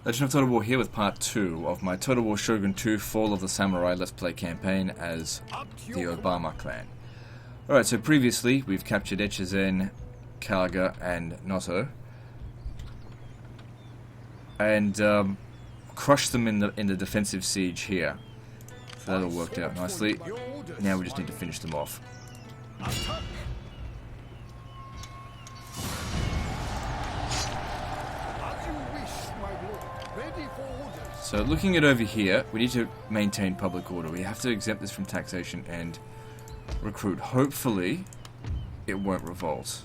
Legend of Total War here with part 2 of my Total War Shogun 2 Fall of the Samurai Let's Play campaign as the Obama clan. Alright, so previously we've captured Echizen, Kalga, and Noto. And crushed them in the defensive siege here. So that all worked out nicely. Now we just need to finish them off. So looking at over here, we need to maintain public order. We have to exempt this from taxation and recruit. Hopefully, it won't revolt.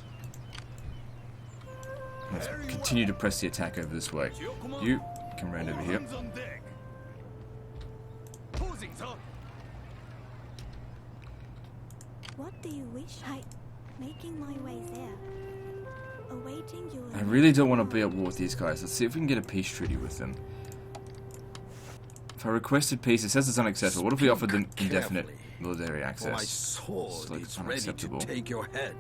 Let's continue to press the attack over this way. You come round over here. What do you wish? Making my way there. Awaiting you. I really don't want to be at war with these guys. Let's see if we can get a peace treaty with them. If I requested peace, it says it's unacceptable. What if we offered them indefinite military access? My sword like is ready to unacceptable. take your head.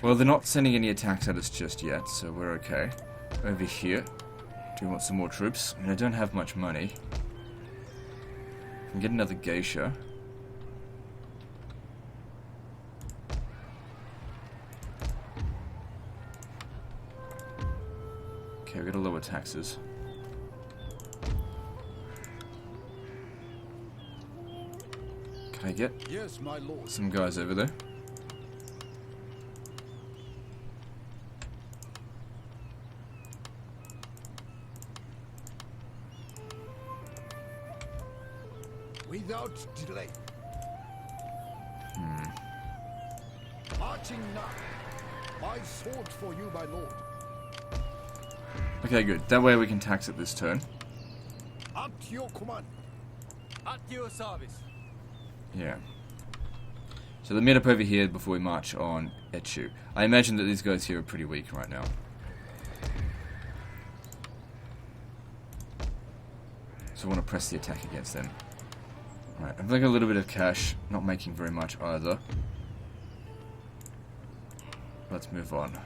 Well, they're not sending any attacks at us just yet, so we're okay. Over here, do we want some more troops? I mean, I don't have much money. I can get another geisha. Okay, we gotta lower taxes. Can I get some guys over there? Without delay. Marching now. My sword for you, my lord. Okay, good. That way we can tax it this turn. Up to your command. At your service. Yeah. So they meet up over here before we march on Etchu. I imagine that these guys here are pretty weak right now. So I want to press the attack against them. Right, I've got a little bit of cash, not making very much either. Let's move on.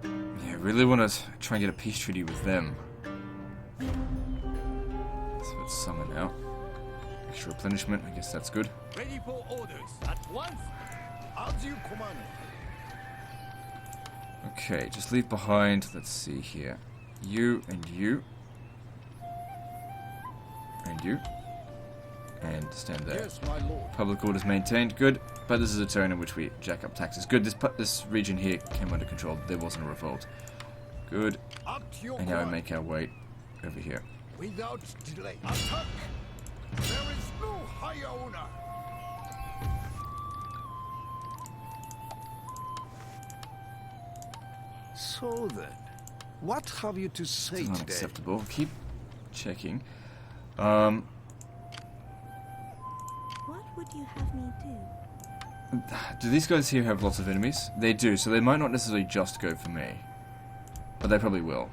Yeah, I really want to try and get a peace treaty with them. So let's summon out. Extra replenishment, I guess that's good. Ready for orders at once. As you command. Okay, just leave behind, let's see here, you and you, and you, and stand there. Yes, my lord. Public order's maintained, good, but this is a turn in which we jack up taxes. Good, this region here came under control, there wasn't a revolt. Good, Up to your and now we command. make our way over here. Without delay. Attack. There is no higher honor. So then, what have you to say It's today? unacceptable, keep checking. What would you have me do? Do these guys here have lots of enemies? They do, so they might not necessarily just go for me. But they probably will.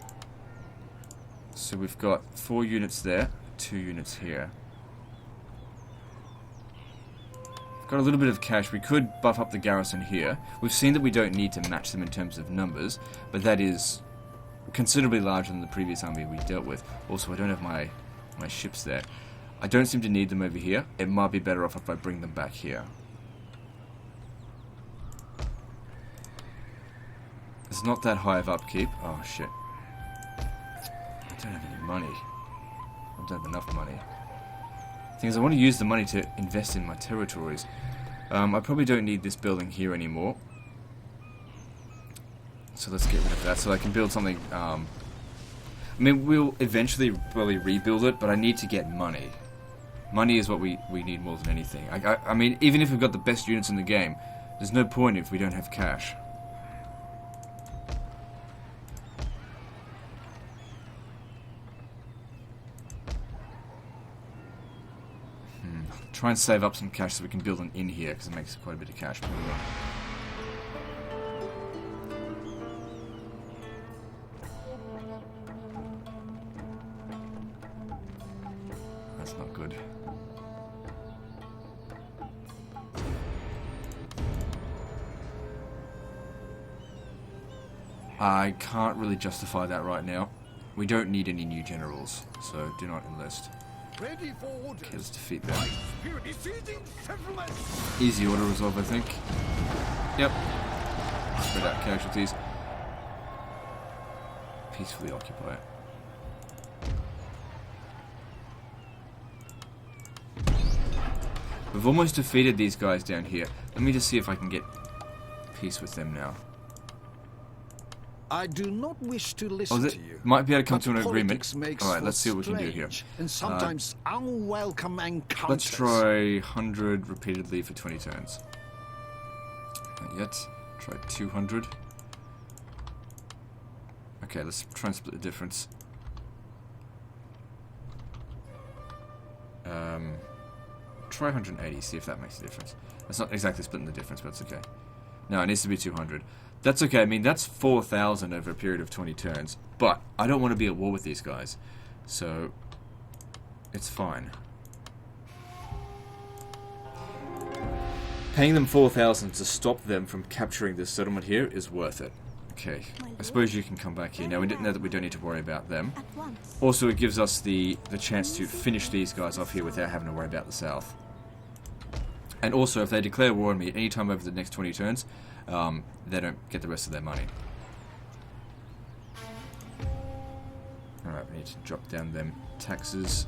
So we've got 4 units there, 2 units here. We've got a little bit of cash. We could buff up the garrison here. We've seen that we don't need to match them in terms of numbers, but that is considerably larger than the previous army we dealt with. Also, I don't have my ships there. I don't seem to need them over here. It might be better off if I bring them back here. It's not that high of upkeep. Oh, shit. I don't have any money. I don't have enough money. The thing is, I want to use the money to invest in my territories. I probably don't need this building here anymore. So let's get rid of that so I can build something. I mean, we'll eventually probably rebuild it, but I need to get money. Money is what we need more than anything. I mean, even if we've got the best units in the game, there's no point if we don't have cash. try and save up some cash so we can build an inn here, because it makes quite a bit of cash. That's not good. I can't really justify that right now. We don't need any new generals, so do not enlist. Ready for orders. Okay, let's defeat them. My spirit is seizing settlement. Easy order resolve, I think. Yep. Spread out casualties. Peacefully occupy it. We've almost defeated these guys down here. Let me just see if I can get peace with them now. I do not wish to listen to you. Might be able to come but to an agreement. politics makes Alright, for let's see what we can do here. strange And sometimes unwelcome encounters. Let's try 100 repeatedly for 20 turns. Not yet. Try 200. Okay, let's try and split the difference. Try 180, see if that makes a difference. That's not exactly splitting the difference, but it's okay. No, it needs to be 200. That's okay, I mean, that's 4,000 over a period of 20 turns. But I don't want to be at war with these guys. So, it's fine. Paying them 4,000 to stop them from capturing this settlement here is worth it. Okay, I suppose you can come back here. Now, we didn't know that we don't need to worry about them. At once. Also, it gives us the chance to finish these guys off here without having to worry about the south. And also, if they declare war on me any time over the next 20 turns, they don't get the rest of their money. Alright, we need to drop down them taxes.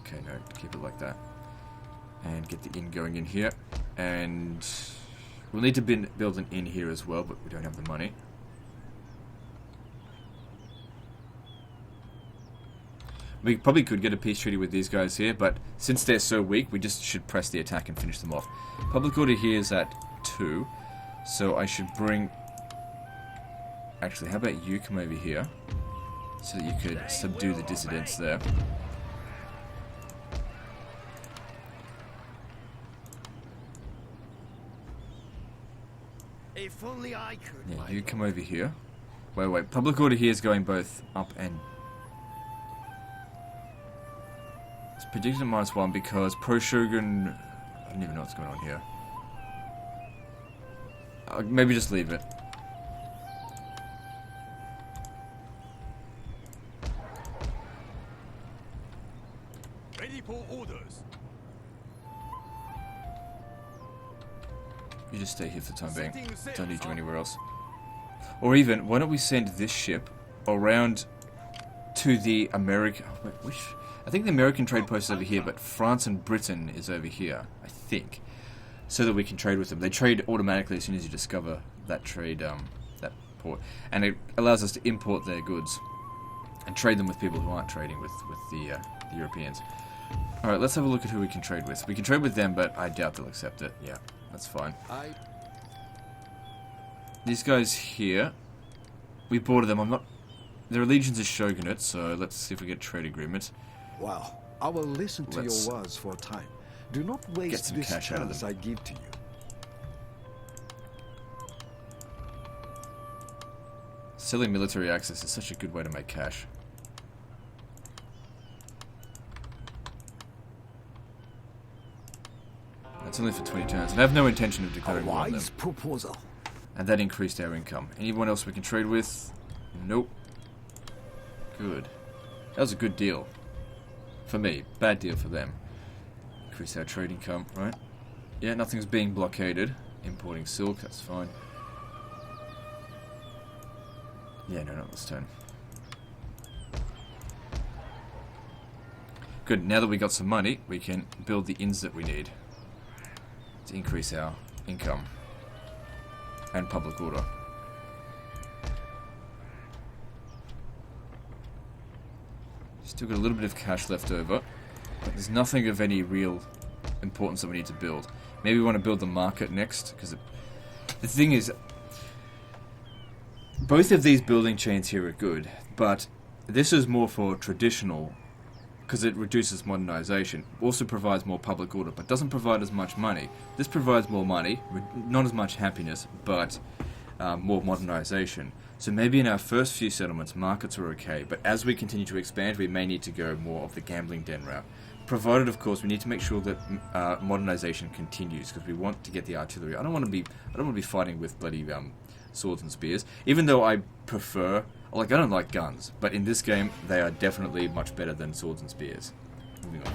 Okay, no, keep it like that. And get the inn going in here. And we'll need to build an inn here as well, but we don't have the money. We probably could get a peace treaty with these guys here, but since they're so weak, we just should press the attack and finish them off. Public order here is at 2, so I should bring... Actually, how about you come over here, so that you could subdue the dissidents there. If only I could. Yeah, you come over here. Wait, public order here is going both up and... It's predicted at -1 because pro-Shogun... I don't even know what's going on here. Maybe just leave it. Ready for orders. You just stay here for the time being. Don't need you anywhere else. Or even, why don't we send this ship around to the American... Wait, which... I think the American trade post is over here, but France and Britain is over here, I think. So that we can trade with them. They trade automatically as soon as you discover that trade, that port. And it allows us to import their goods. And trade them with people who aren't trading with the Europeans. Alright, let's have a look at who we can trade with. We can trade with them, but I doubt they'll accept it. Yeah, that's fine. These guys here, we border them. I'm not... Their allegiance is Shogunate, so let's see if we get a trade agreement. Well, I will listen to Let's your words for a time. Do not waste some this cash out of chance them. I give to you. Selling military access is such a good way to make cash. That's only for 20 turns, and I have no intention of A declaring war on them. wise proposal. And that increased our income. Anyone else we can trade with? Nope. Good. That was a good deal. For me. Bad deal for them. Increase our trade income, right? Yeah, nothing's being blockaded. Importing silk, that's fine. Yeah, no, not this turn. Good, now that we got some money, we can build the inns that we need to increase our income and public order. Still got a little bit of cash left over, but there's nothing of any real importance that we need to build. Maybe we want to build the market next, because the thing is, both of these building chains here are good, but This is more for traditional, because it reduces modernization. Also provides more public order, but doesn't provide as much money. This provides more money, not as much happiness, but more modernization. So maybe in our first few settlements, markets are okay, but as we continue to expand, we may need to go more of the gambling den route. Provided, of course, we need to make sure that modernization continues, because we want to get the artillery. I don't want to be fighting with bloody swords and spears. Even though I prefer, I don't like guns, but in this game, they are definitely much better than swords and spears. Moving on.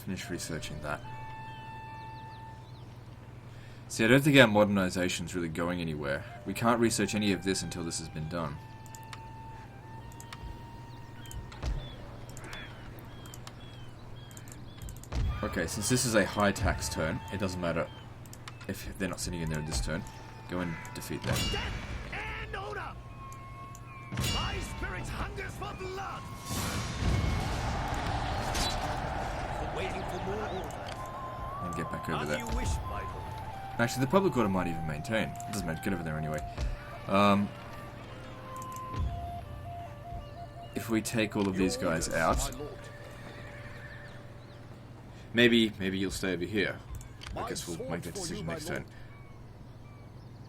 Finish researching that. See, I don't think our modernization's really going anywhere. We can't research any of this until this has been done. Okay, since this is a high tax turn, it doesn't matter if they're not sitting in there this turn. Go and defeat them. And order! My spirit hungers for blood! Waiting for more orders. And get back over As there. you wish, my lord. Actually, the public order might even maintain. It doesn't matter, get over there anyway. If we take all of these guys out, My lord. maybe you'll stay over here. I guess we'll make that decision next turn.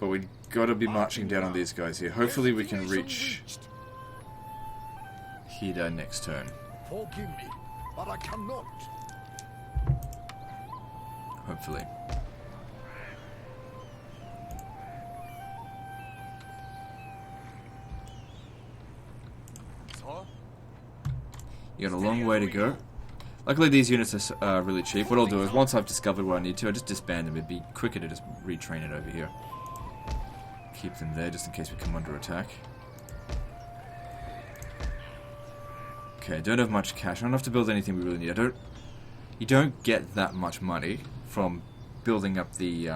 But we gotta be marching down on these guys here. Hopefully we can reach Hida next turn. Forgive me, but I cannot. Hopefully. Sir? You got a long way to go. Luckily these units are really cheap. What I'll do is, once I've discovered what I need to, I'll just disband them. It'd be quicker to just retrain it over here. Keep them there just in case we come under attack. Okay, don't have much cash. I don't have to build anything we really need. You don't get that much money from building up the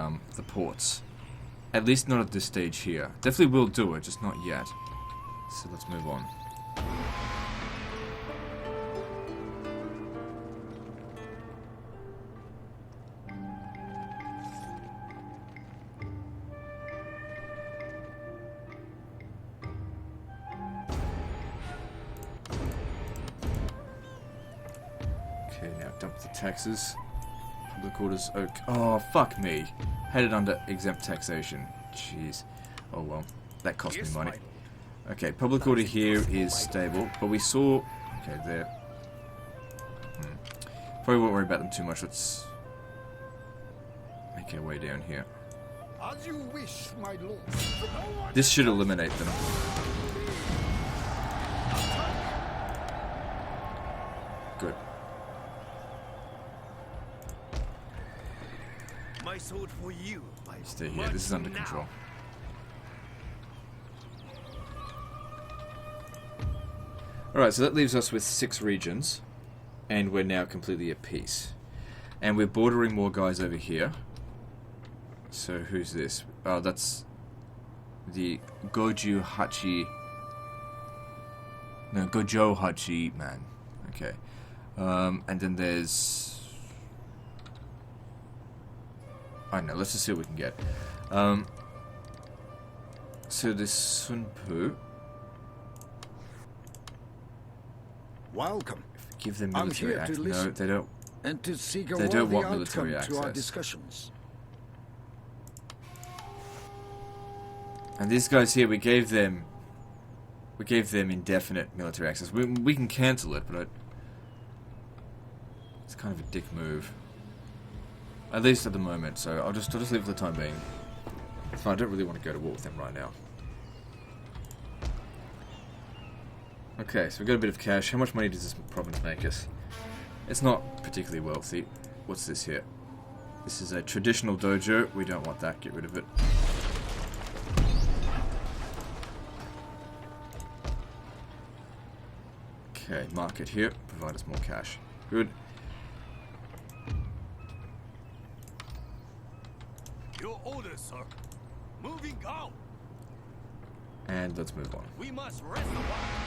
ports. At least not at this stage here. Definitely will do it, just not yet. So let's move on. Okay, now dump the taxes. Public orders. Okay. Oh, fuck me. Had it under exempt taxation. Jeez. Oh well. That cost me Yes, money. my lord. Okay, public order here is stable, but we saw... Okay, there. Probably won't worry about them too much. Let's make our way down here. As you wish, my lord. This should eliminate them. Good. My sword for you, my Stay here. This is under control. Alright, so that leaves us with 6 regions, and we're now completely at peace. And we're bordering more guys over here. So who's this? Oh, that's the Goju Hachi. No, Gojo Hachi man. Okay. And then there's... I don't know, let's just see what we can get. So this Sunpu... Welcome. Give them I'm military here to access. No, listen. they don't. And to seek a They don't worthy want outcome military to our access. discussions. And these guys here, we gave them indefinite military access. We can cancel it, but it's kind of a dick move. At least at the moment. So I'll just leave it for the time being. It's fine. I don't really want to go to war with them right now. Okay, so we've got a bit of cash. How much money does this province make us? It's not particularly wealthy. What's this here? This is a traditional dojo. We don't want that. Get rid of it. Okay, market here. Provide us more cash. Good. Your orders, orders, sir. Moving out. And let's move on. We must rest a while.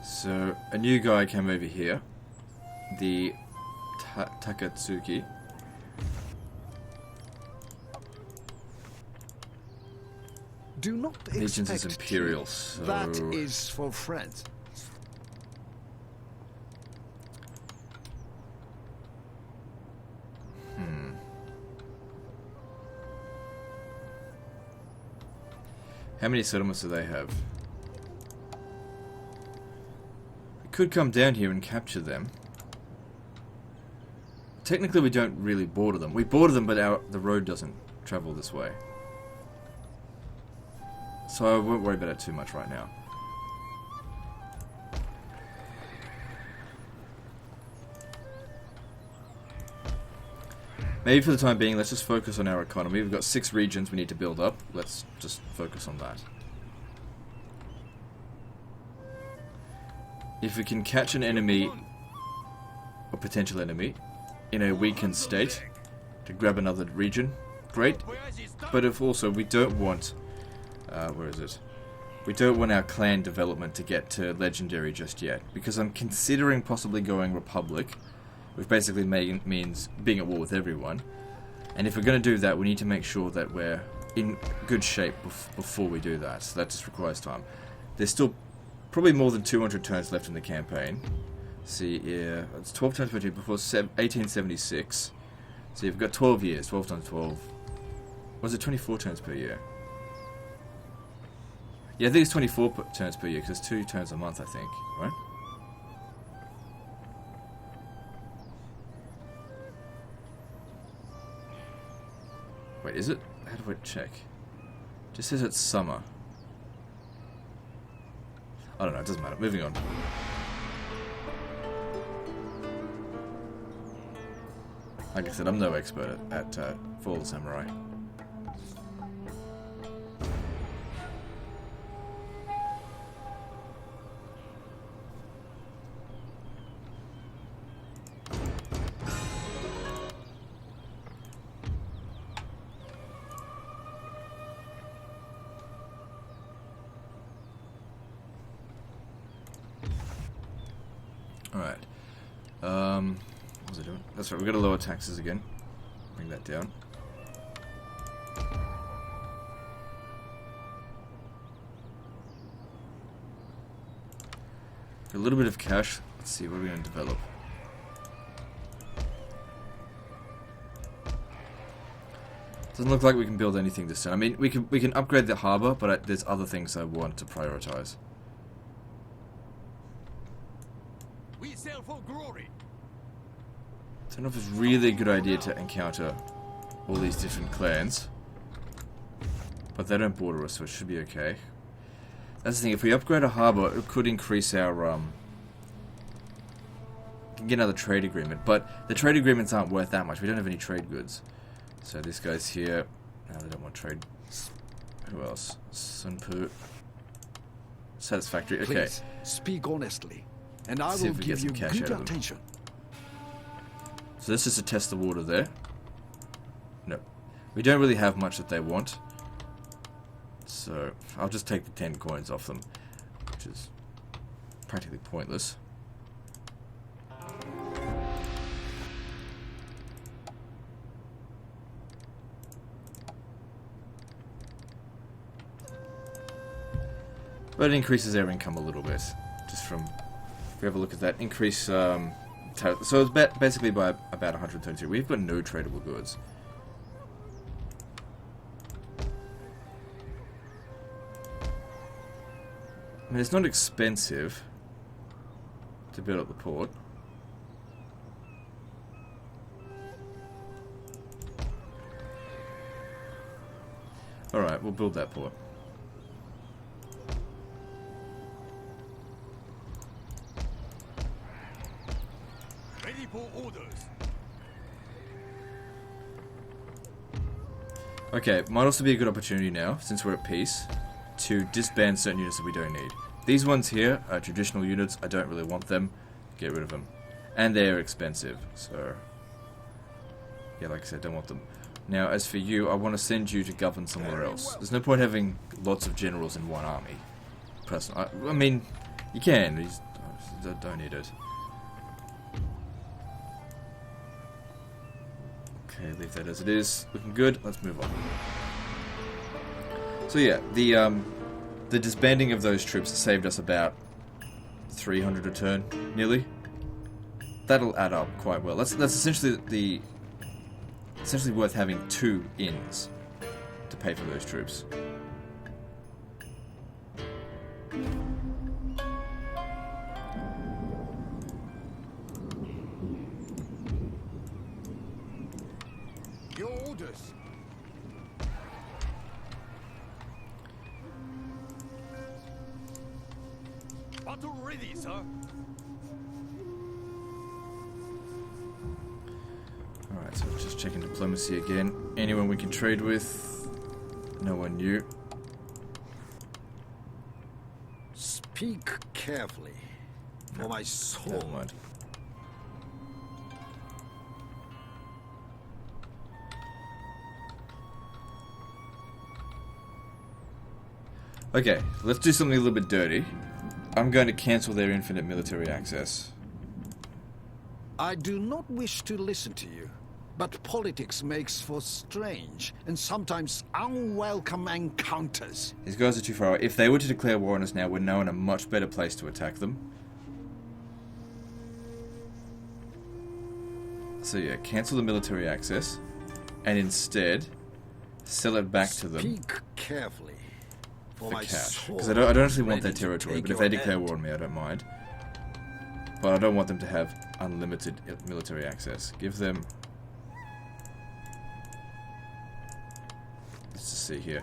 So, a new guy came over here. The Takatsuki. Do not Legends is expect Imperial, so... that is for friends. How many settlements do they have? We could come down here and capture them. Technically we don't really border them. We border them, but the road doesn't travel this way. So I won't worry about it too much right now. Maybe for the time being, let's just focus on our economy. We've got 6 regions we need to build up. Let's just focus on that. If we can catch an enemy, or potential enemy, in a weakened state, to grab another region, great. But if also, we don't want... where is it? We don't want our clan development to get to legendary just yet, because I'm considering possibly going Republic, which basically means being at war with everyone. And if we're going to do that, we need to make sure that we're in good shape before we do that. So that just requires time. There's still probably more than 200 turns left in the campaign. See, yeah, it's 12 turns per year before 1876. So you've got 12 years, 12 times 12. Was it 24 turns per year? Yeah, I think it's 24 turns per year, because it's 2 turns a month, I think, right? Wait, is it? How do I check? It just says it's summer. I don't know, it doesn't matter. Moving on. Like I said, I'm no expert at Fall of the Samurai. Alright. What was I doing? That's right, we've got to lower taxes again. Bring that down. Got a little bit of cash. Let's see, what are we going to develop? Doesn't look like we can build anything this time. I mean, we can upgrade the harbour, but there's other things I want to prioritize. We sail for glory. I don't know if it's really a good idea to encounter all these different clans. But they don't border us, so it should be okay. That's the thing, if we upgrade a harbour, it could increase our, we can get another trade agreement, but the trade agreements aren't worth that much. We don't have any trade goods. So this guy's here. No, they don't want trade. Who else? Sunpu. Satisfactory, okay. Please, speak honestly, and I See will if we get give you some cash good out of them. attention. So this is to test the water there. No. We don't really have much that they want. So I'll just take the 10 coins off them, which is practically pointless. But it increases our income a little bit, just from, if we have a look at that, increase, so it's basically by about 132. We've got no tradable goods. I mean, it's not expensive to build up the port. Alright, we'll build that port. Ready for orders. Okay, might also be a good opportunity now, since we're at peace, to disband certain units that we don't need. These ones here are traditional units. I don't really want them. Get rid of them. And they're expensive, so... yeah, like I said, don't want them. Now, as for you, I want to send you to govern somewhere else. There's no point having lots of generals in one army. Personally, I mean, you can. You just don't need it. Okay, leave that as it is. Looking good. Let's move on. So yeah, the disbanding of those troops saved us about 300 a turn, nearly. That'll add up quite well. That's essentially worth having 2 inns to pay for those troops. Your orders. Battle ready, sir. Alright, so just checking diplomacy again. Anyone we can trade with? No one new. Speak carefully, for my soul. Never mind. Okay, let's do something a little bit dirty. I'm going to cancel their infinite military access. I do not wish to listen to you, but politics makes for strange and sometimes unwelcome encounters. These guys are too far away. If they were to declare war on us now, we're now in a much better place to attack them. So yeah, cancel the military access, and instead sell it back to them. Speak carefully. For my cash, soul. because I don't actually want their Ready to territory, take but if they your declare hand. war on me, I don't mind. But I don't want them to have unlimited military access. Give them... let's just see here.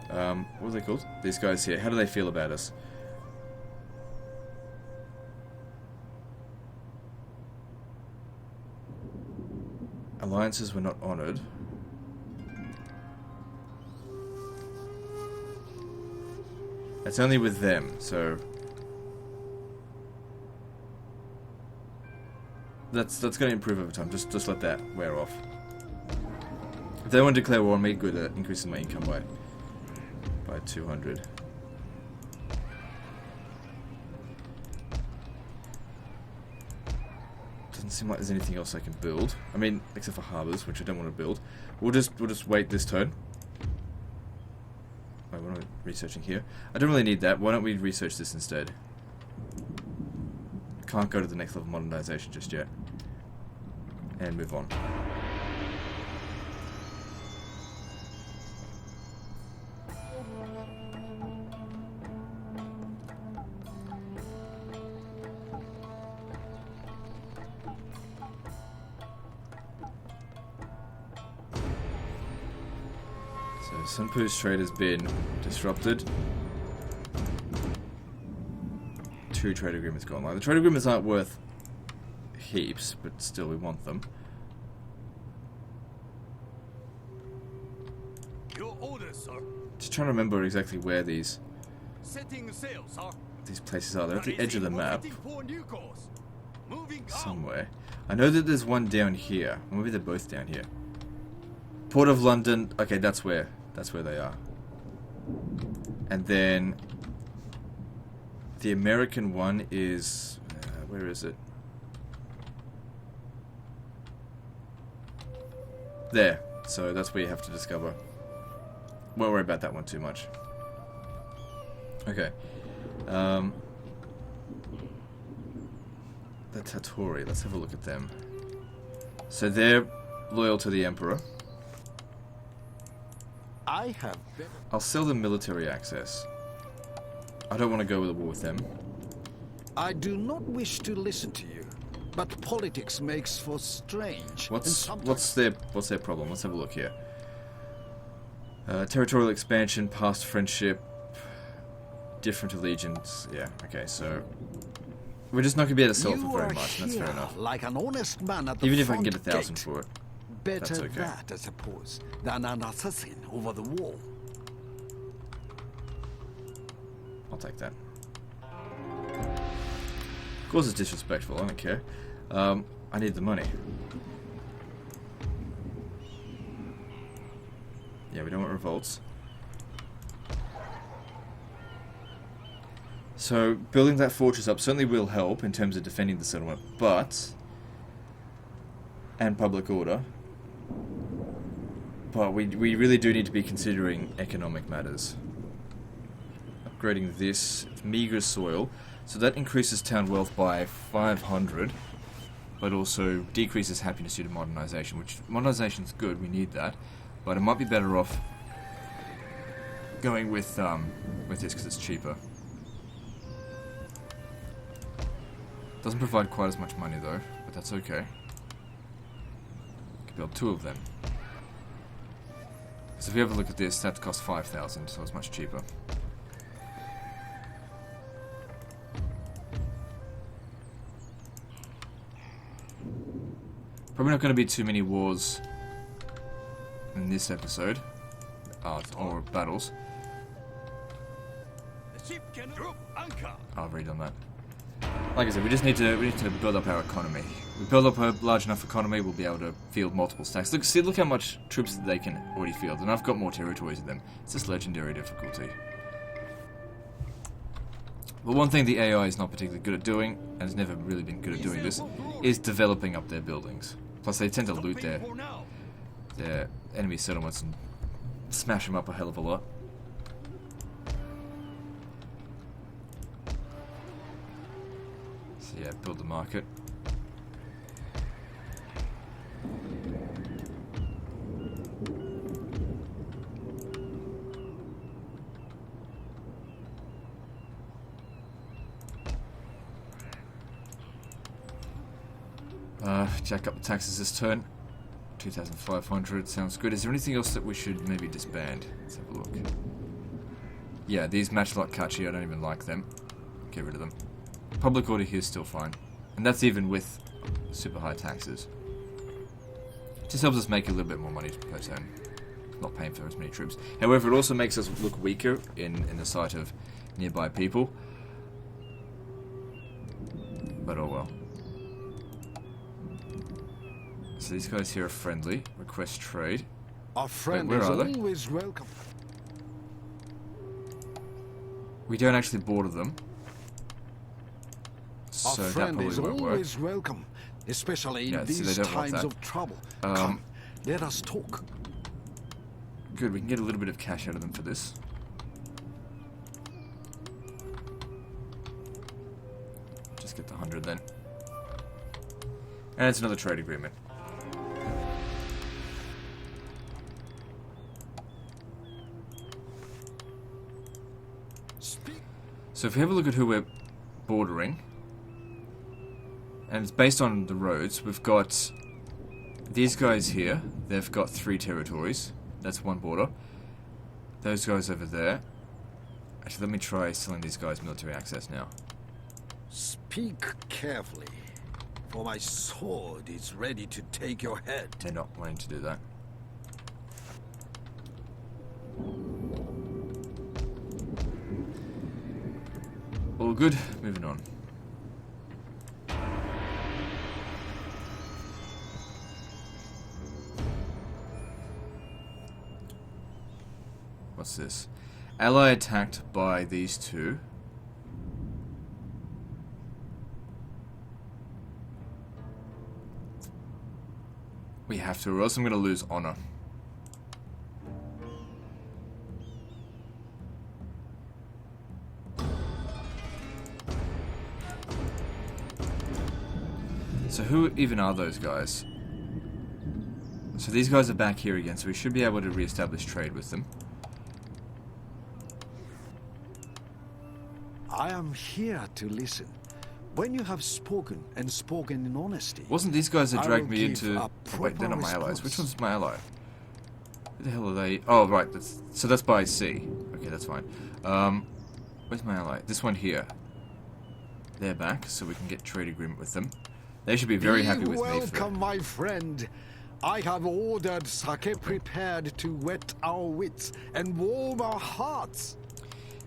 What are they called? These guys here. How do they feel about us? Alliances were not honoured. It's only with them, so that's going to improve over time. Just let that wear off. If they want to declare war on me, good. That increases my income by 200. Doesn't seem like there's anything else I can build. I mean, except for harbours, which I don't want to build. We'll just wait this turn. Wait, what am I researching here? I don't really need that. Why don't we research this instead? Can't go to the next level of modernization just yet. And move on. So Sunpu's trade has been disrupted. 2 trade agreements gone live. The trade agreements aren't worth heaps, but still we want them. Your orders, sir. Just trying to remember exactly where these Setting sail, sir. places are. They're at the edge of the map For a new course. Moving out. somewhere. I know that there's one down here. Or maybe they're both down here. Port of London. Okay, that's where they are. And then the American one is where is it? There. So that's where you have to discover. Won't worry about that one too much. Okay. The Tatori. Let's have a look at them. So they're loyal to the Emperor. I have been... I'll sell them military access. I don't want to go with a war with them. I do not wish to listen to you, but politics makes for strange. and What's sometimes- their problem? Let's have a look here. Territorial expansion, past friendship, different allegiance. Yeah, okay, so we're just not gonna be able to sell it You for very are much, and that's fair here enough. like an honest man at the Even if I can get front 1,000 gate. for it. Better okay. that, I suppose, than an assassin over the wall. I'll take that. Of course it's disrespectful, I don't care. I need the money. Yeah, we don't want revolts. So, building that fortress up certainly will help in terms of defending the settlement, but... and public order. But we really do need to be considering economic matters. Upgrading this, meager soil, so that increases town wealth by 500, but also decreases happiness due to modernization, which modernization is good, we need that, but it might be better off going with this because it's cheaper. Doesn't provide quite as much money though, but that's okay. Could build 2 of them. So if you have a look at this, that costs 5,000, so it's much cheaper. Probably not going to be too many wars in this episode, or battles. The ship can drop anchor. I'll read on that. Like I said, we need to build up our economy. We build up a large enough economy, we'll be able to field multiple stacks. Look how much troops that they can already field, and I've got more territories than them. It's just legendary difficulty. But one thing the AI is not particularly good at doing, and has never really been good at doing this, is developing up their buildings. Plus they tend to loot their enemy settlements and smash them up a hell of a lot. So yeah, build the market. Jack up the taxes this turn. 2,500 sounds good. Is there anything else that we should maybe disband? Let's have a look. Yeah, these matchlock Kachi, I don't even like them. Get rid of them. Public order here is still fine. And that's even with super high taxes. Just helps us make a little bit more money per turn. Not paying for as many troops. However, it also makes us look weaker in the sight of nearby people. But oh well. So these guys here are friendly. Request trade. Our friend where is are they? always welcome. We don't actually border them. Our So that friend probably is won't work. always welcome, especially in Yeah, see, these they don't want times that. of trouble. Um, Come, let us talk. Good, we can get a little bit of cash out of them for this. Just get the 100 then. And it's another trade agreement. Speak. So if we have a look at who we're bordering, and it's based on the roads, we've got these guys here. They've got 3 territories. That's one border. Those guys over there. Actually, let me try selling these guys military access now. Speak carefully, for my sword is ready to take your head. They're not wanting to do that. All good. Moving on. What's this? Ally attacked by these 2. We have to, or else I'm going to lose honor. So who even are those guys? So these guys are back here again, so we should be able to re-establish trade with them. I am here to listen. When you have spoken, and spoken in honesty... Wasn't these guys that I dragged will me give into... a Oh, wait, they're not my proper allies. Which response. one's my ally? Who the hell are they? Oh, right. So that's by sea. Okay, that's fine. Where's my ally? This one here. They're back, so we can get trade agreement with them. They should be very happy with me for welcome, my friend. I have ordered sake prepared to whet our wits and warm our hearts.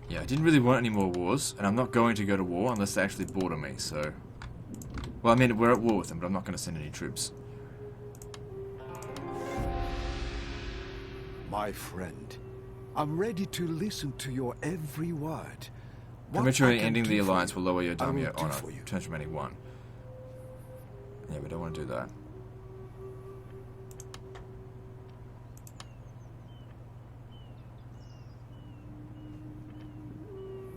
Yeah, I didn't really want any more wars, and I'm not going to go to war unless they actually border me, so... Well, I mean, we're at war with them, but I'm not going to send any troops. My friend, I'm ready to listen to your every word. What Prematurely I can ending do the for alliance you, will lower your I will daimyo do honor. for you. Turns remaining 1. Yeah, we don't want to do that.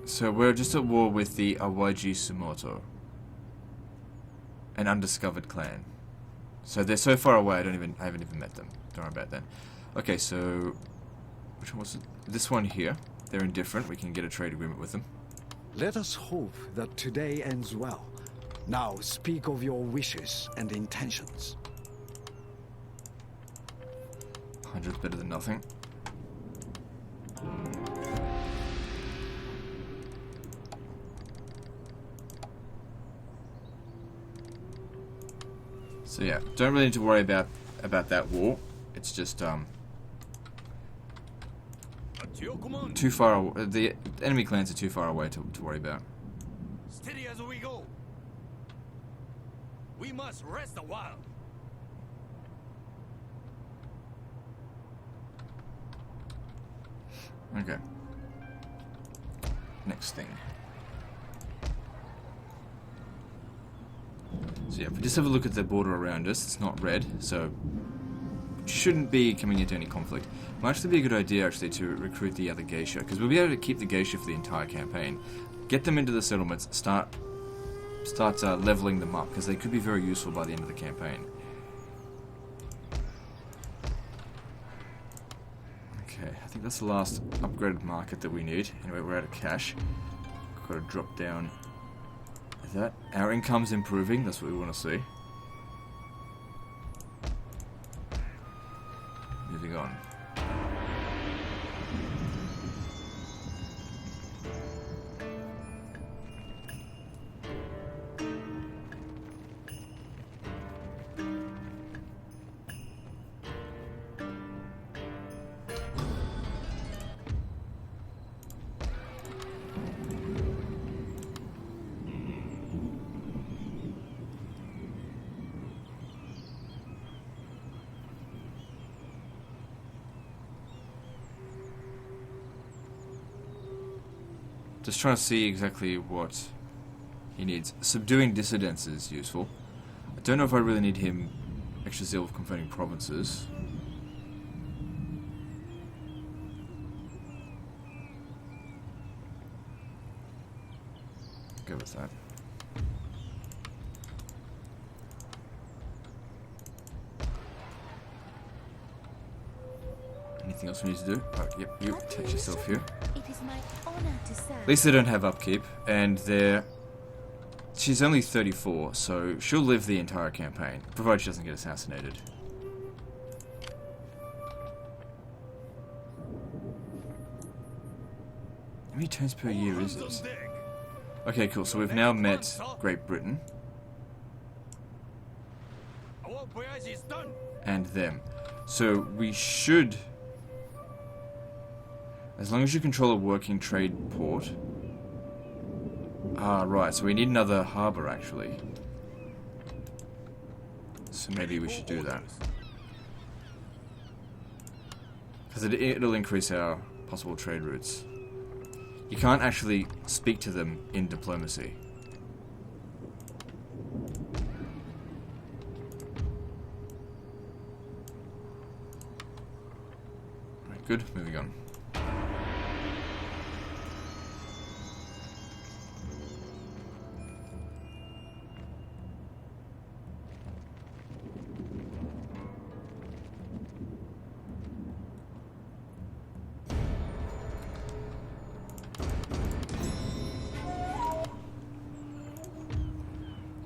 So we're just at war with the Awaji Sumoto, an undiscovered clan. So they're so far away I haven't even met them. Don't worry about that. Okay, so which one was it? This one here. They're indifferent. We can get a trade agreement with them. Let us hope that today ends well. Now speak of your wishes and intentions. 100's better than nothing. So yeah, don't really need to worry about that war. It's just At your command. too far. The enemy clans are too far away to worry about. Steady as we go. We must rest a while. Okay. Next thing. So yeah, if we just have a look at the border around us, it's not red, so shouldn't be coming into any conflict. Might actually be a good idea actually to recruit the other geisha, because we'll be able to keep the geisha for the entire campaign. Get them into the settlements, start leveling them up, because they could be very useful by the end of the campaign. Okay, I think that's the last upgraded market that we need. Anyway, we're out of cash. Got to drop down that. Our income's improving, that's what we want to see. Moving on. Just trying to see exactly what he needs. Subduing dissidents is useful. I don't know if I really need him extra zeal of converting provinces. Go with that. Anything else we need to do? Oh, yep, you attach yourself here. It is my honor to serve. At least they don't have upkeep, and she's only 34, so she'll live the entire campaign, provided she doesn't get assassinated. How many turns per year is Hands it? on deck. Okay, cool, so we've now met Great Britain, Our voyage is done. and them. So we should... As long as you control a working trade port... Ah, right, so we need another harbour, actually. So maybe we should do that. Because it'll increase our possible trade routes. You can't actually speak to them in diplomacy. Right, good, moving on.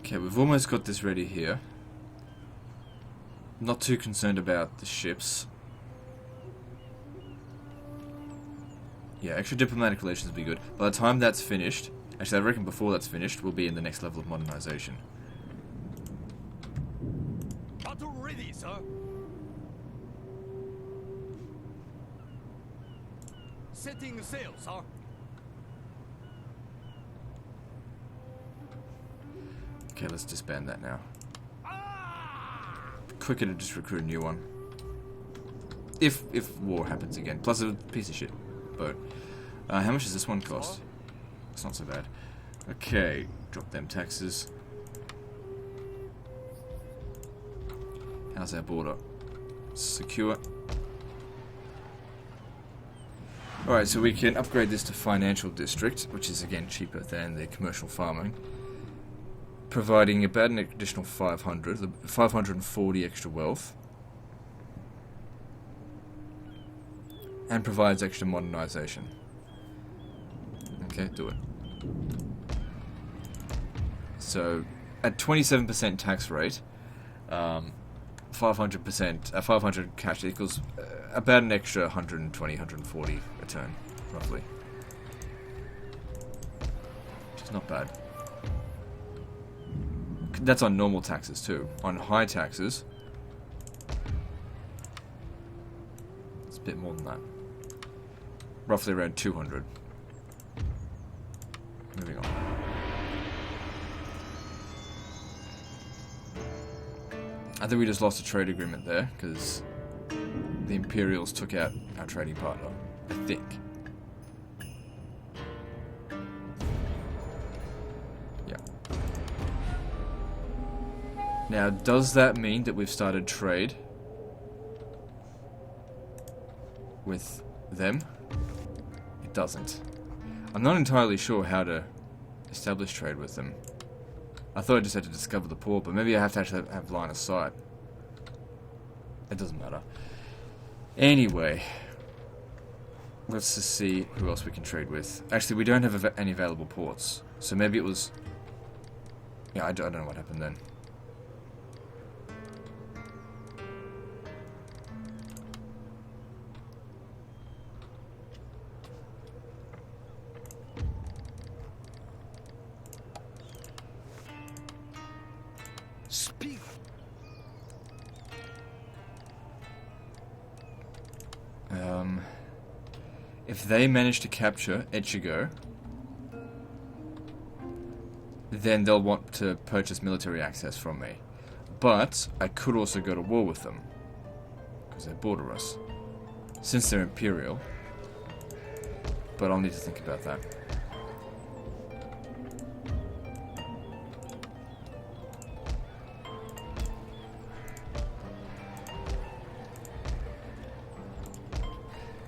Okay, we've almost got this ready here. Not too concerned about the ships. Yeah, extra diplomatic relations would be good. By the time that's finished, actually I reckon before that's finished, we'll be in the next level of modernization. Battle ready, sir. setting sail, sir. Okay, let's disband that now. Quicker to just recruit a new one. If war happens again. Plus a piece of shit boat. How much does this one cost? It's not so bad. Okay, drop them taxes. How's our border? Secure. Alright, so we can upgrade this to financial district, which is again cheaper than the commercial farming. Providing about an additional 540 extra wealth. And provides extra modernization. Okay, do it. So, at 27% tax rate, 500 cash equals about an extra 120, 140 a turn, roughly. Which is not bad. That's on normal taxes too. On high taxes, it's a bit more than that. Roughly around 200. Moving on. I think we just lost a trade agreement there, because the Imperials took out our trading partner. I think. Yeah. Now, does that mean that we've started trade with them? It doesn't. I'm not entirely sure how to establish trade with them. I thought I just had to discover the port, but maybe I have to actually have line of sight. It doesn't matter. Anyway, let's just see who else we can trade with. Actually, we don't have any available ports, so maybe it was... Yeah, I don't know what happened then. Speak. If they manage to capture Echigo, then they'll want to purchase military access from me. But I could also go to war with them, because they border us, since they're Imperial. But I'll need to think about that.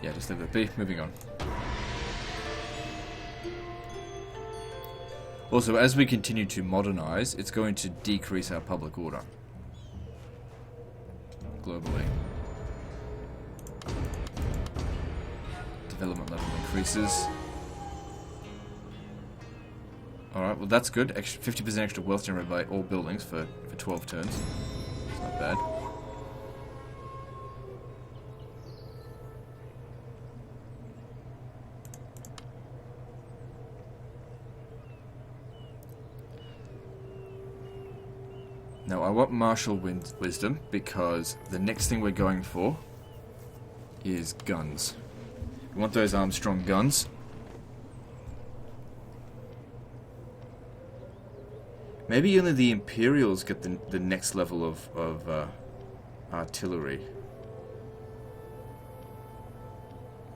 Yeah, just leave it be. Moving on. Also, as we continue to modernize, it's going to decrease our public order globally. Development level increases. Alright, well that's good. 50% extra wealth generated by all buildings for 12 turns. It's not bad. Now, I want martial wisdom because the next thing we're going for is guns. We want those Armstrong guns. Maybe only the Imperials get the next level of artillery.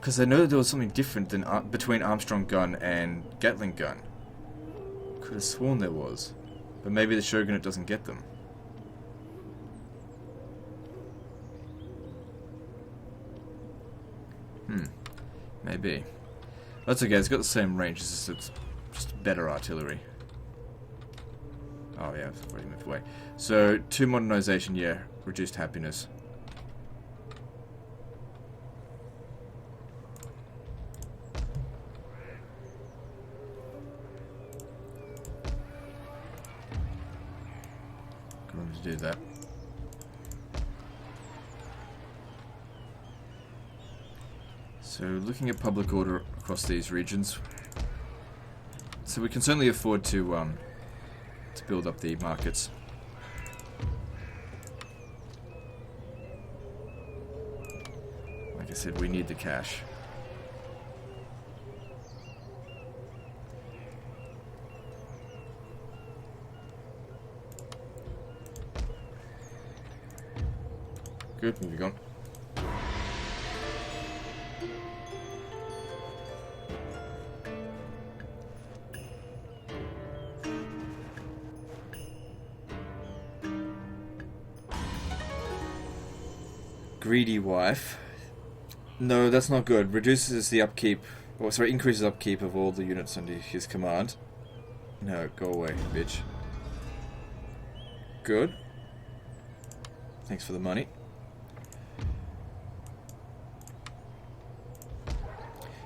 Because I know there was something different than between Armstrong gun and Gatling gun. Could have sworn there was. But maybe the Shogunate doesn't get them. Maybe. That's okay, it's got the same range, it's just better artillery. Oh yeah, it's already moved away. So, 2 modernization, yeah, reduced happiness. Going to do that. So, looking at public order across these regions, so we can certainly afford to build up the markets. Like I said, we need the cash. Good, moving on. Greedy wife. No, that's not good. Reduces the upkeep, or sorry, increases upkeep of all the units under his command. No, go away, bitch. Good. Thanks for the money.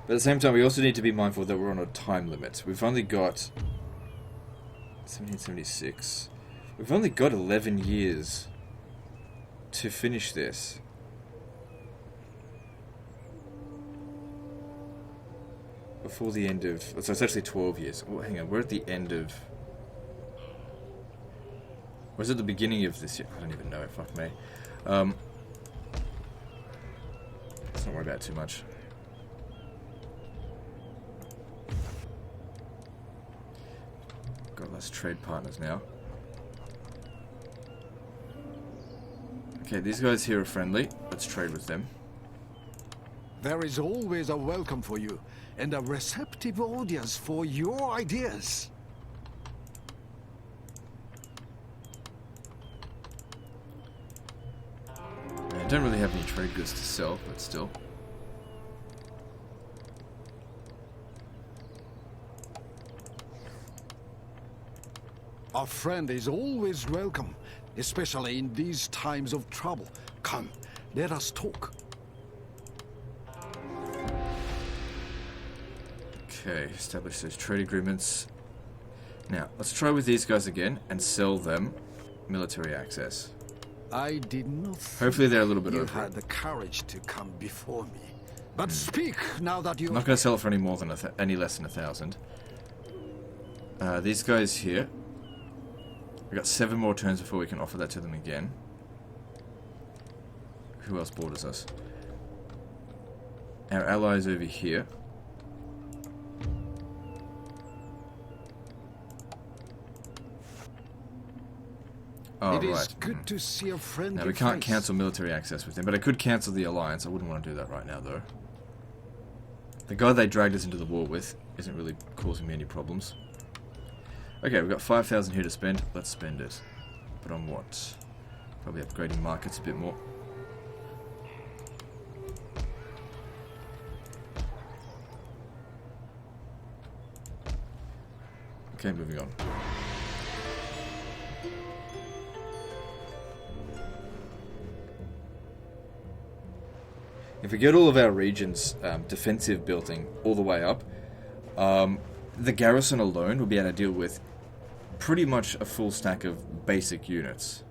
But at the same time, we also need to be mindful that we're on a time limit. We've only got 1776. We've only got 11 years to finish this. Before the end of... So it's actually 12 years. Oh, hang on, we're at the end of... Or is it the beginning of this year? I don't even know. Fuck me. Let's not worry about it too much. Got less trade partners now. Okay, these guys here are friendly. Let's trade with them. There is always a welcome for you, and a receptive audience for your ideas. I don't really have any trade goods to sell, but still. A friend is always welcome, especially in these times of trouble. Come, let us talk. Okay, establish those trade agreements. Now, let's try with these guys again and sell them military access. I did not Hopefully they're a little bit you over had it. the courage to come before me. But speak now that you... I'm not going to sell it for any more than any less than 1,000. These guys here. We got 7 more turns before we can offer that to them again. Who else borders us? Our allies over here. Oh, It is right. good to see a friend. Now, we can't cancel military access with them, but I could cancel the alliance. I wouldn't want to do that right now, though. The guy they dragged us into the war with isn't really causing me any problems. Okay, we've got 5,000 here to spend. Let's spend it. But on what? Probably upgrading markets a bit more. Okay, moving on. If we get all of our regions defensive building all the way up, the garrison alone will be able to deal with pretty much a full stack of basic units.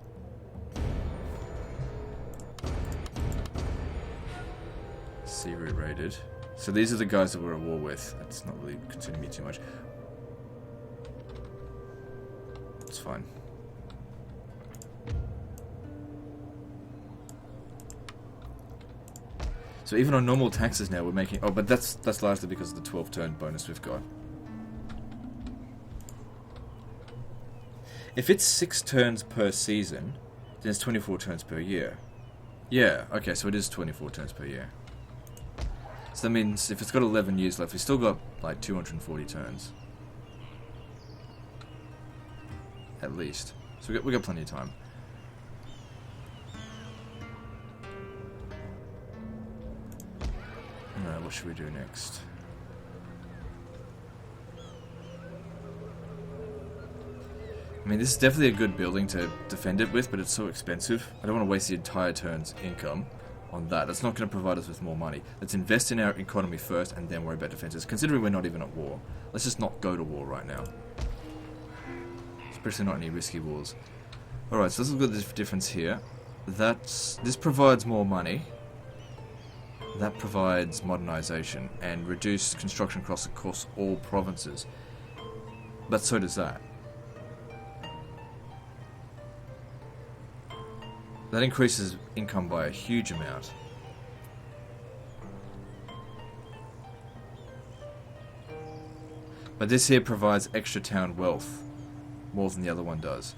Sea route raided. So these are the guys that we're at war with. That's not really concerning me too much. It's fine. So even on normal taxes now, we're making... Oh, but that's largely because of the 12-turn bonus we've got. If it's 6 turns per season, then it's 24 turns per year. Yeah, okay, so it is 24 turns per year. So that means if it's got 11 years left, we've still got like 240 turns. At least. So we got plenty of time. Alright, what should we do next? I mean, this is definitely a good building to defend it with, but it's so expensive. I don't want to waste the entire turn's income on that. It's not going to provide us with more money. Let's invest in our economy first and then worry about defenses, considering we're not even at war. Let's just not go to war right now. Especially not any risky wars. Alright, so let's look at the difference here. This provides more money. That provides modernization and reduced construction costs across all provinces. But so does that. That increases income by a huge amount. But this here provides extra town wealth, more than the other one does.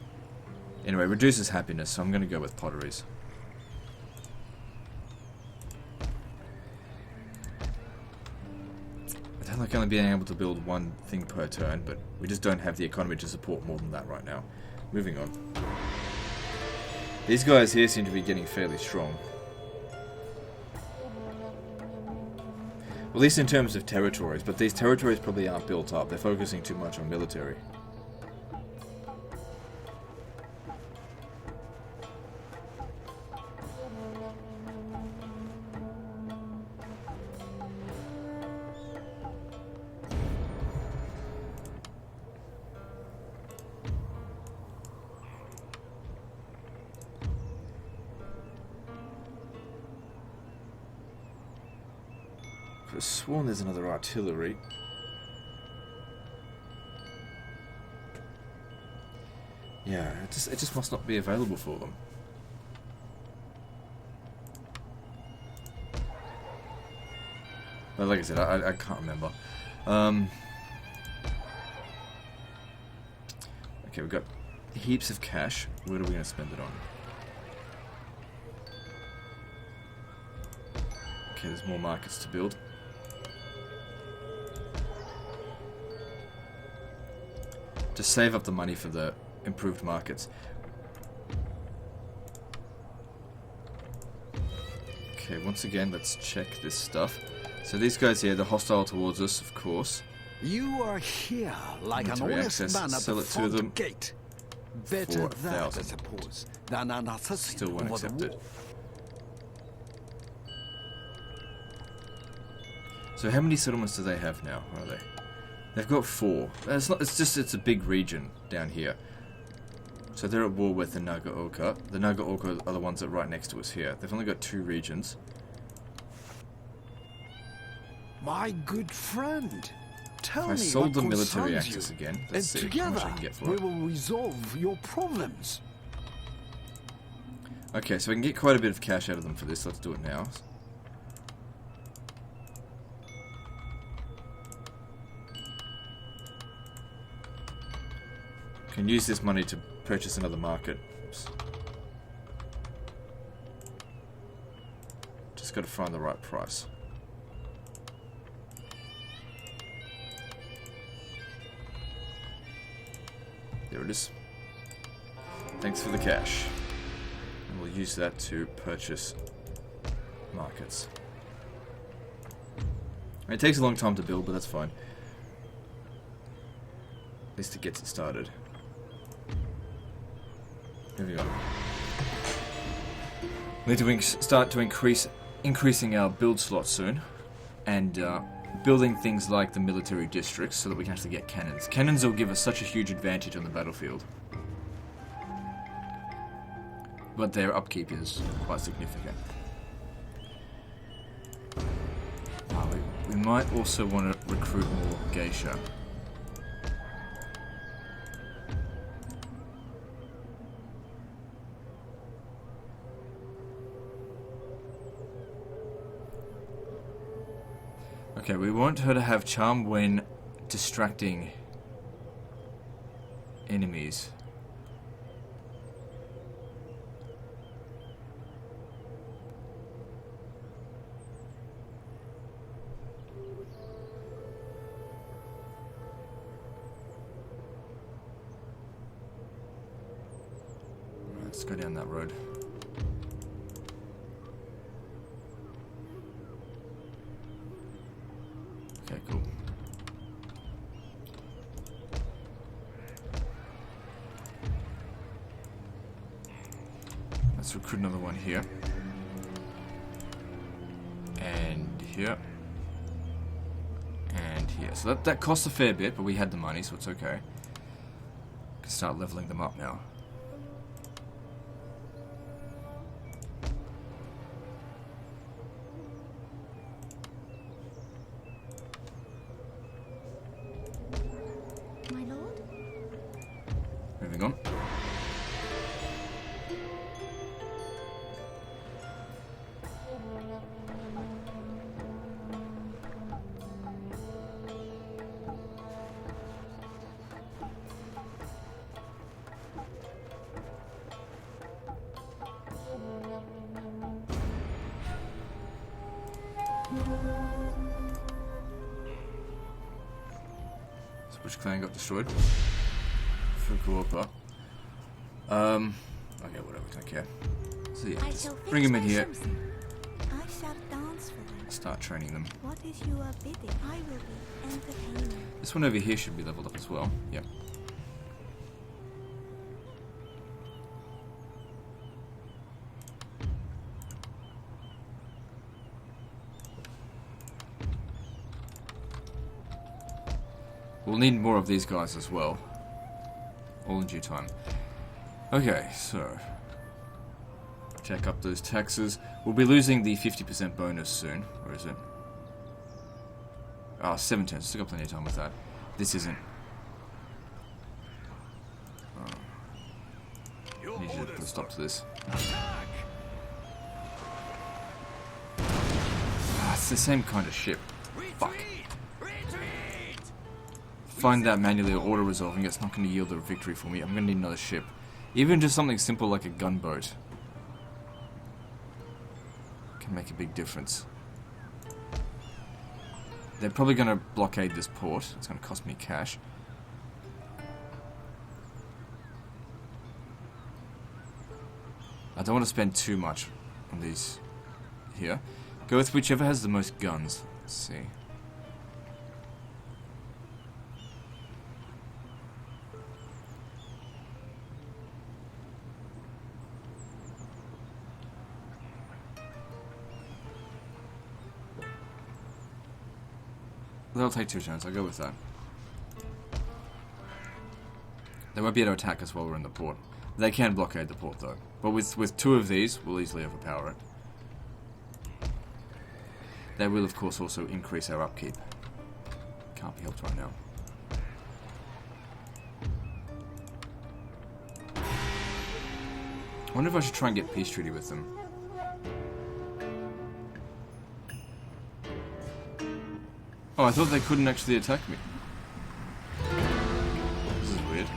Anyway, reduces happiness, so I'm going to go with potteries. I don't like only being able to build one thing per turn, but we just don't have the economy to support more than that right now. Moving on. These guys here seem to be getting fairly strong. At least in terms of territories, but these territories probably aren't built up. They're focusing too much on military. I've sworn there's another artillery. Yeah, it just must not be available for them. But like I said, I can't remember. Okay, we've got heaps of cash. What are we going to spend it on? Okay, there's more markets to build. Just save up the money for the improved markets. Okay, once again, let's check this stuff. So these guys here, they're hostile towards us, of course. You are here like an Military honest access, man at sell the it to front them. gate. Better that, I 4,000. suppose, than an assassin Still won't over accept the it. wall. So how many settlements do they have now? Where are they? They've got 4. It's a big region down here. So they're at war with the Nagaoka. The Nagaoka are the ones that are right next to us here. They've only got 2 regions. My good friend, tell I me sold what the military concerns access you, again. and Let's see how together much I can get for we it. will resolve your problems. Okay, so we can get quite a bit of cash out of them for this. Let's do it now. Can use this money to purchase another market. Oops. Just got to find the right price. There it is. Thanks for the cash. And we'll use that to purchase markets. It takes a long time to build, but that's fine. At least it gets it started. Here we go. We need to start to increasing our build slots soon, and building things like the military districts so that we can actually get cannons. Cannons will give us such a huge advantage on the battlefield, but their upkeep is quite significant. We might also want to recruit more geisha. Okay, we want her to have charm when distracting enemies. Let's go down that road. Okay, cool. Let's recruit another one here. And here. And here. So that costs a fair bit, but we had the money, so it's okay. Can start leveling them up now. My lord? Moving on. Which clan got destroyed? Fukuoka. Okay, whatever, don't care. So yeah, I just shall bring fix him in my here. Simpson. I shall dance for them. Start training them. What is your bidding? I will be entertaining. This one over here should be leveled up as well. Yep. We'll need more of these guys as well. All in due time. Okay, so... check up those taxes. We'll be losing the 50% bonus soon. Where is it? Ah, 7 turns. Still got plenty of time with that. This isn't. Your Need to put a orders, stop to this. attack! Ah, it's the same kind of ship. Fuck. Retreat! Retreat! Find that manually or auto-resolving. It's not going to yield a victory for me. I'm going to need another ship. Even just something simple like a gunboat can make a big difference. They're probably going to blockade this port. It's going to cost me cash. I don't want to spend too much on these here. Go with whichever has the most guns. Let's see. They'll take 2 turns, I'll go with that. They won't be able to attack us while we're in the port. They can blockade the port though. But with 2 of these, we'll easily overpower it. They will of course also increase our upkeep. Can't be helped right now. I wonder if I should try and get peace treaty with them. Oh, I thought they couldn't actually attack me. This is weird.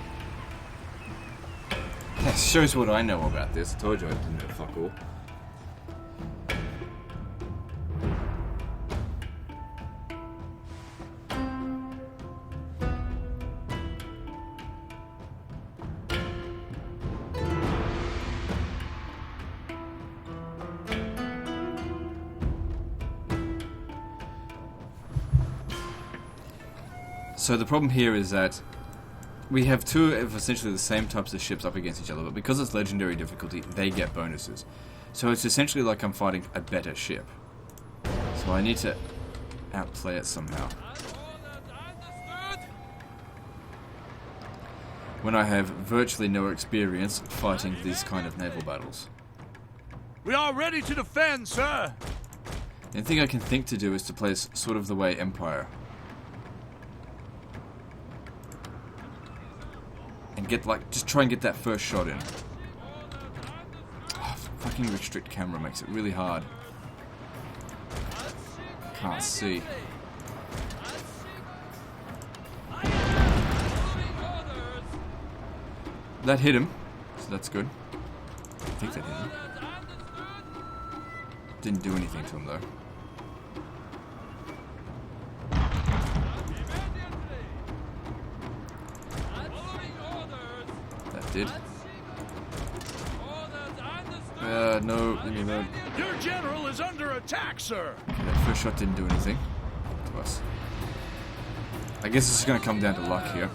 That shows what I know about this. I told you I didn't know fuck all. So the problem here is that we have 2 of essentially the same types of ships up against each other, but because it's legendary difficulty, they get bonuses. So it's essentially like I'm fighting a better ship. So I need to outplay it somehow. When I have virtually no experience fighting these kind of naval battles. We are ready to defend, sir. The only thing I can think to do is to play sort of the way Empire. And get just try and get that first shot in. Oh, fucking restrict camera makes it really hard. Can't see. That hit him, so that's good. I think that hit him. Didn't do anything to him though. Did. No, leave me alone. Your general is under attack, sir. Okay, that first shot didn't do anything to us. I guess this is going to come down to luck here.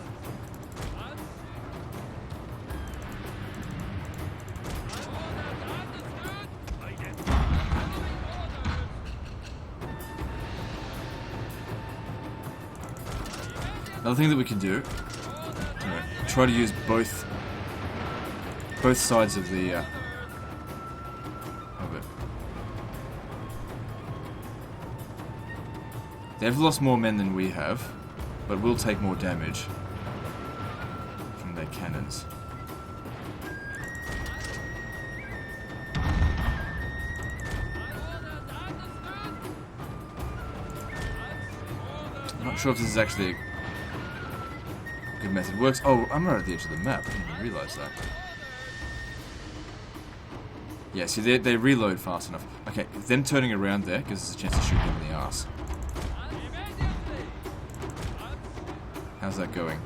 Another thing that we can do, try to use both sides of the of it. They've lost more men than we have, but we'll take more damage from their cannons. I'm not sure if this is actually a good method. Works. Oh, I'm right at the edge of the map. I didn't even realise that. Yeah, see, they reload fast enough. Okay, them turning around there gives us a chance to shoot him in the ass. How's that going?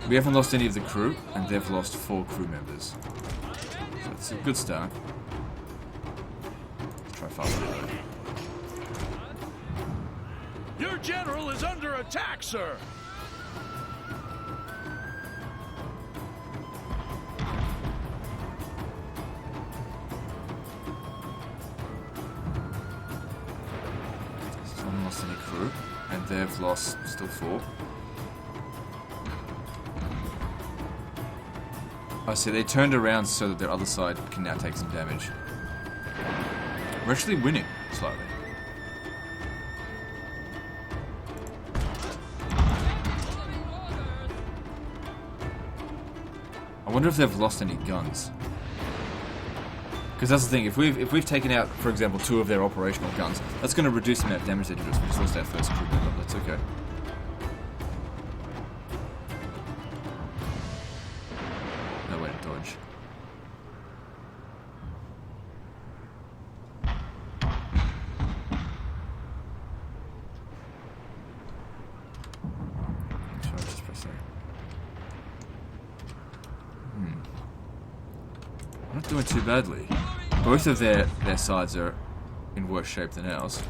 We haven't lost any of the crew, and they've lost 4 crew members. So it's a good start. Let's try faster though. Your general is under attack, sir. Still haven't lost any crew, and they've lost still 4. Oh, see, they turned around so that their other side can now take some damage. We're actually winning slightly. I wonder if they've lost any guns. Because that's the thing, if we've taken out, for example, 2 of their operational guns, that's going to reduce the amount of damage they do to us. We just lost our first crew member, that's okay. No way to dodge. Should I just press there? I'm not doing too badly. Both of their sides are in worse shape than ours.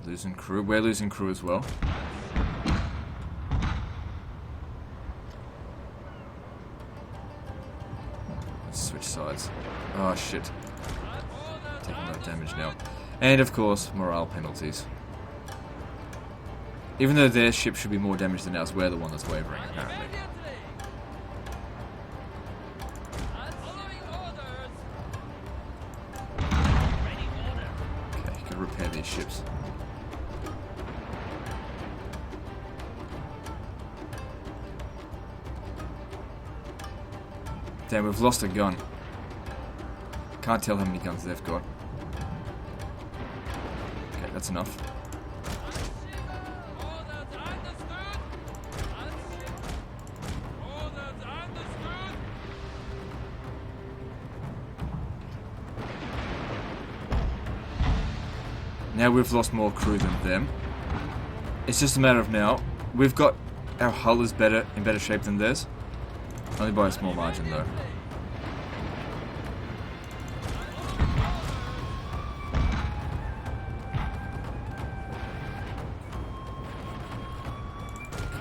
Losing crew. We're losing crew as well. Let's switch sides. Oh shit. Taking no damage now. And of course, morale penalties. Even though their ship should be more damaged than ours, we're the one that's wavering, apparently. Okay, can repair these ships. Damn, we've lost a gun. Can't tell how many guns they've got. Okay, that's enough. Now we've lost more crew than them. It's just a matter of now. We've got our hull is in better shape than theirs. Only by a small margin though.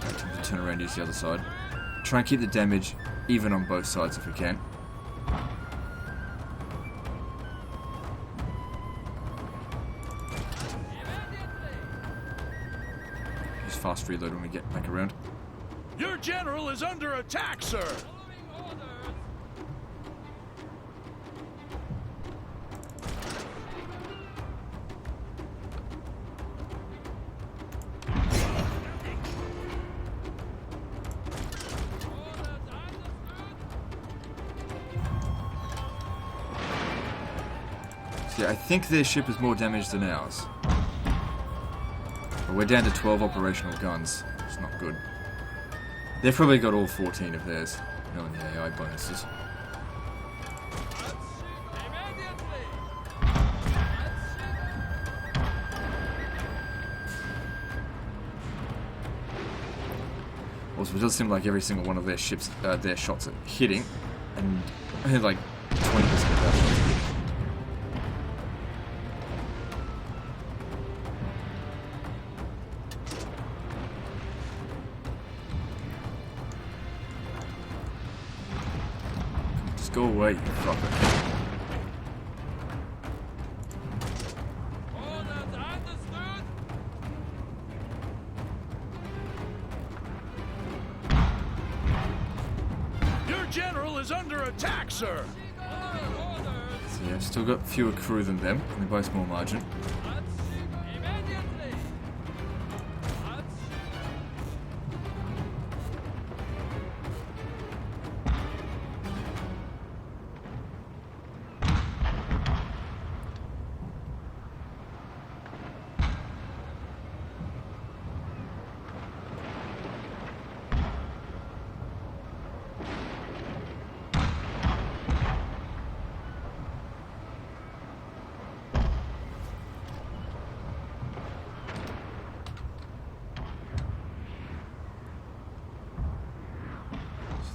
Time to turn around and use the other side. Try and keep the damage even on both sides if we can. Fast reload when we get back around. Your general is under attack, sir. See, I think their ship is more damaged than ours. But we're down to 12 operational guns. It's not good. They've probably got all 14 of theirs. Knowing the AI bonuses. Also, it does seem like every single one of their ships, their shots are hitting, and I think like 20% of our shots are hitting. Just go away, you fucker. Under attack, sir. So yeah, still got fewer crew than them, only by a small margin.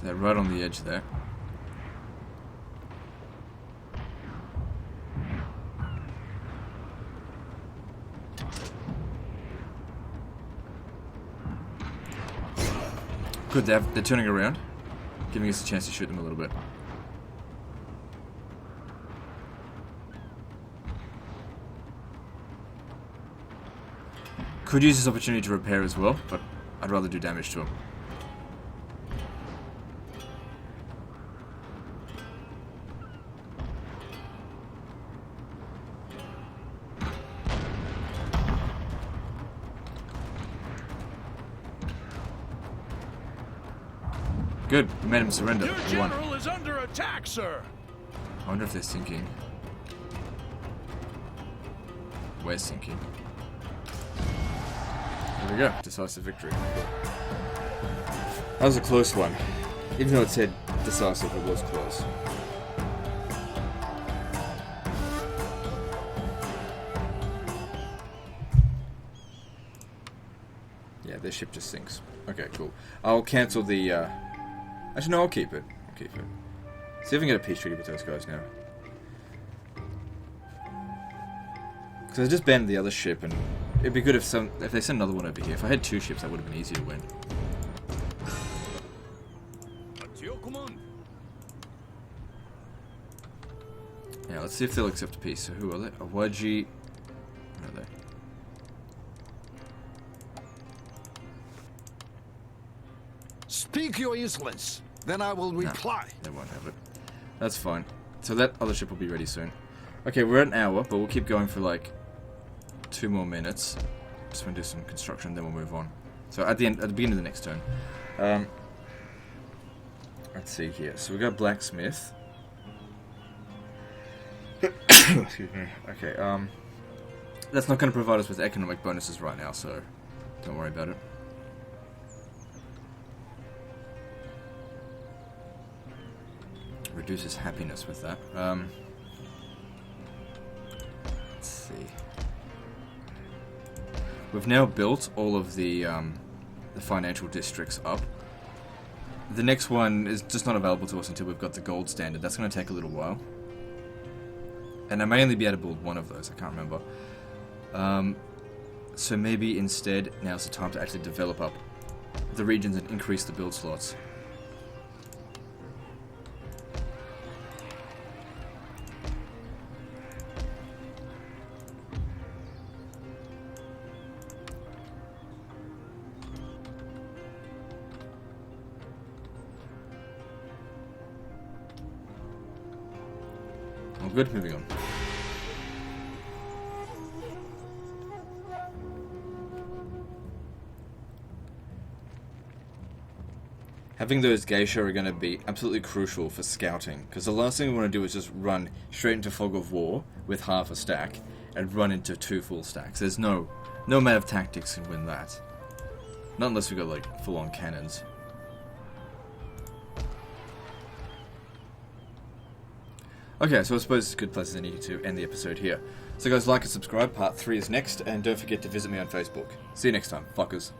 they're right on the edge there. Good, they're turning around, giving us a chance to shoot them a little bit. Could use this opportunity to repair as well, but I'd rather do damage to them. Good, we made him surrender. Your We won. general is under attack, sir. I wonder if they're sinking. We're sinking. There we go, decisive victory. That was a close one. Even though it said decisive, it was close. Yeah, their ship just sinks. Okay, cool. I'll cancel the, Actually, no, I'll keep it. I'll keep it. See if I can get a peace treaty with those guys now. Because I just banned the other ship, and it'd be good if they sent another one over here. If I had 2 ships, that would have been easier to win. What's your command? Yeah, let's see if they'll accept peace. So who are they? Awaji. Where are they? Speak your insolence, then I will reply. They won't have it. That's fine. So that other ship will be ready soon. Okay, we're at an hour, but we'll keep going for like 2 more minutes. Just want to do some construction, then we'll move on. So at the beginning of the next turn. Let's see here. So we got blacksmith. Excuse me. Okay. That's not going to provide us with economic bonuses right now, so don't worry about it. Reduces happiness with that. Let's see. We've now built all of the financial districts up. The next one is just not available to us until we've got the gold standard. That's going to take a little while. And I may only be able to build one of those. I can't remember. So maybe instead, now's the time to actually develop up the regions and increase the build slots. Good, moving on. Having those geisha are going to be absolutely crucial for scouting, because the last thing we want to do is just run straight into Fog of War with half a stack and run into 2 full stacks. There's no amount of tactics can win that. Not unless we got like full-on cannons. Okay, so I suppose it's a good place as any to end the episode here. So guys, like and subscribe, part 3 is next, and don't forget to visit me on Facebook. See you next time, fuckers.